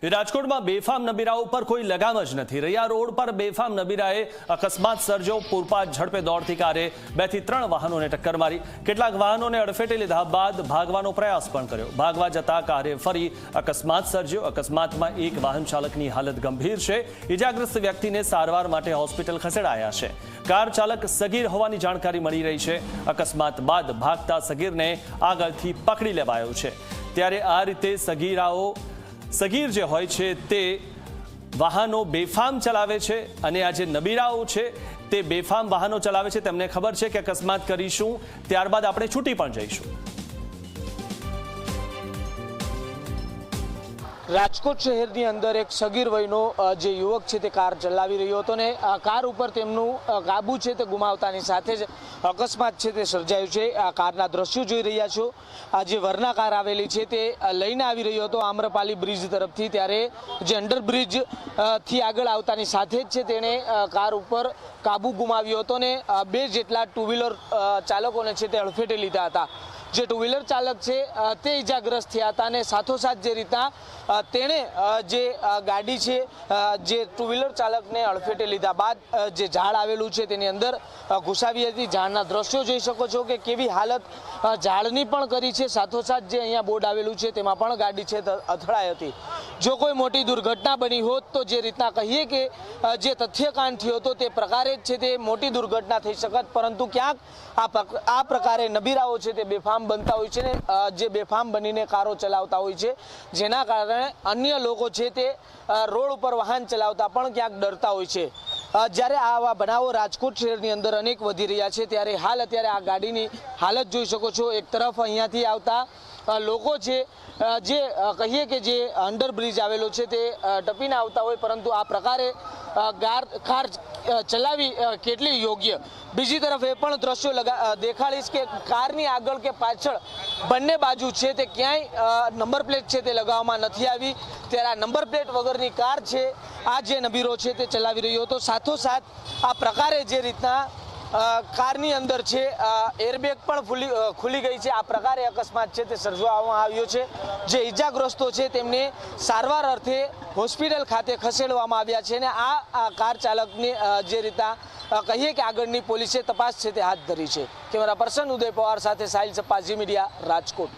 રાજકોટમાં બેફામ નબીરાઓ પર કોઈ લગામ જ નથી। રૈયા રોડ પર બેફામ નબીરાએ અકસ્માત સર્જ્યો। પૂરપાટ ઝડપે દોડતી કારે 2 થી 3 વાહનોને ટક્કર મારી। કેટલાક વાહનોને અડફેટે લીધા બાદ ભાગવાનો પ્રયાસ પણ કર્યો। ભાગવા જતા કારે ફરી અકસ્માત સર્જ્યો। અકસ્માતમાં એક વાહન ચાલકની હાલત ગંભીર છે। ઇજાગ્રસ્ત વ્યક્તિને સારવાર માટે હોસ્પિટલ ખસેડાયા છે। કાર ચાલક સગીર હોવાની જાણકારી મળી રહી છે। અકસ્માત બાદ ભાગતા સગીરને આગળથી પકડી લેવાયો છે। ત્યારે આ રીતે સગીર જે હોય છે તે વાહનો બેફામ ચલાવે છે અને આ જે નબીરાઓ છે તે બેફામ વાહનો ચલાવે છે। તેમને ખબર છે કે અકસ્માત કરીશું ત્યારબાદ આપણે છૂટી પણ જઈશું। રાજકોટ શહેરની અંદર એક સગીર વયનો જે યુવક છે તે કાર ચલાવી રહ્યો હતો ને કાર ઉપર તેમનું કાબુ છે તે ગુમાવતાની સાથે જ અકસ્માત છે તે સર્જાયું છે। આ કારના દ્રશ્યો જોઈ રહ્યા છો। આ જે વરના કાર આવેલી છે તે લઈને આવી રહ્યો હતો આમ્રપાલી બ્રિજ તરફથી। ત્યારે જે અંડરબ્રિજ થી આગળ આવતાની સાથે જ છે તેણે કાર ઉપર કાબુ ગુમાવ્યો હતો ને 2 જેટલા ટુ વ્હીલર ચાલકોને છે તે અડફેટે લીધા હતા। જે ટુ વ્હીલર ચાલક છે તે ઇજાગ્રસ્ત થયા હતા અને સાથોસાથ જે રીતના તેણે જે ગાડી છે જે ટુ વ્હીલર ચાલકને અડફેટે લીધા બાદ જે ઝાડ આવેલું છે તેની અંદર ઘુસાવી હતી। ઝાડના દ્રશ્યો જોઈ શકો છો કે કેવી હાલત ઝાડની પણ કરી છે। સાથોસાથ જે અહીંયા બોર્ડ આવેલું છે તેમાં પણ ગાડી છે અથડાઈ હતી। જો કોઈ મોટી દુર્ઘટના બની હોત તો જે રીતના કહીએ કે જે તથ્યકાંડ થયો હતો તે પ્રકારે જ છે તે મોટી દુર્ઘટના થઈ શકત, પરંતુ ક્યાંક આ પ્રકારે નબીરાઓ છે તે બેફામ બનતા હોય છે ને જે બેફામ બનીને કારો ચલાવતા હોય છે, જેના કારણે અન્ય લોકો છે તે રોડ ઉપર વાહન ચલાવતા પણ ક્યાંક ડરતા હોય છે। જ્યારે આવા બનાવો રાજકોટ શહેરની અંદર અનેક વધી રહ્યા છે ત્યારે હાલ અત્યારે આ ગાડીની હાલત જોઈ શકો છો। એક તરફ અહીંયાથી આવતા લોકો છે જે કહીએ કે જે અંડરબ્રિજ આવેલો છે તે ટપીને આવતા હોય, પરંતુ આ પ્રકારે કાર ચલાવી કેટલી યોગ્ય। બીજી તરફ એ પણ દ્રશ્યો દેખાડીશ કે કારની આગળ કે પાછળ બંને બાજુ છે તે ક્યાંય નંબર પ્લેટ છે તે લગાવવામાં નથી આવી। ત્યારે આ નંબર પ્લેટ વગરની કાર છે આ જે નબીરો છે તે ચલાવી રહ્યો હતો। સાથોસાથ આ પ્રકારે જે રીતના કારની અંદર છે એરબેગ પણ ખુલી ગઈ છે। આ પ્રકારે અકસ્માત છે તે સર્જવામાં આવ્યો છે। જે ઇજાગ્રસ્તો છે તેમને સારવાર અર્થે હોસ્પિટલ ખાતે ખસેડવામાં આવ્યા છે અને આ કાર ચાલકની જે રીતના કહીએ કે આગળની પોલીસે તપાસ છે તે હાથ ધરી છે। કેમેરા પર્સન ઉદય પવાર સાથે સાહિલ સપ્પા, ઝી મીડિયા, રાજકોટ।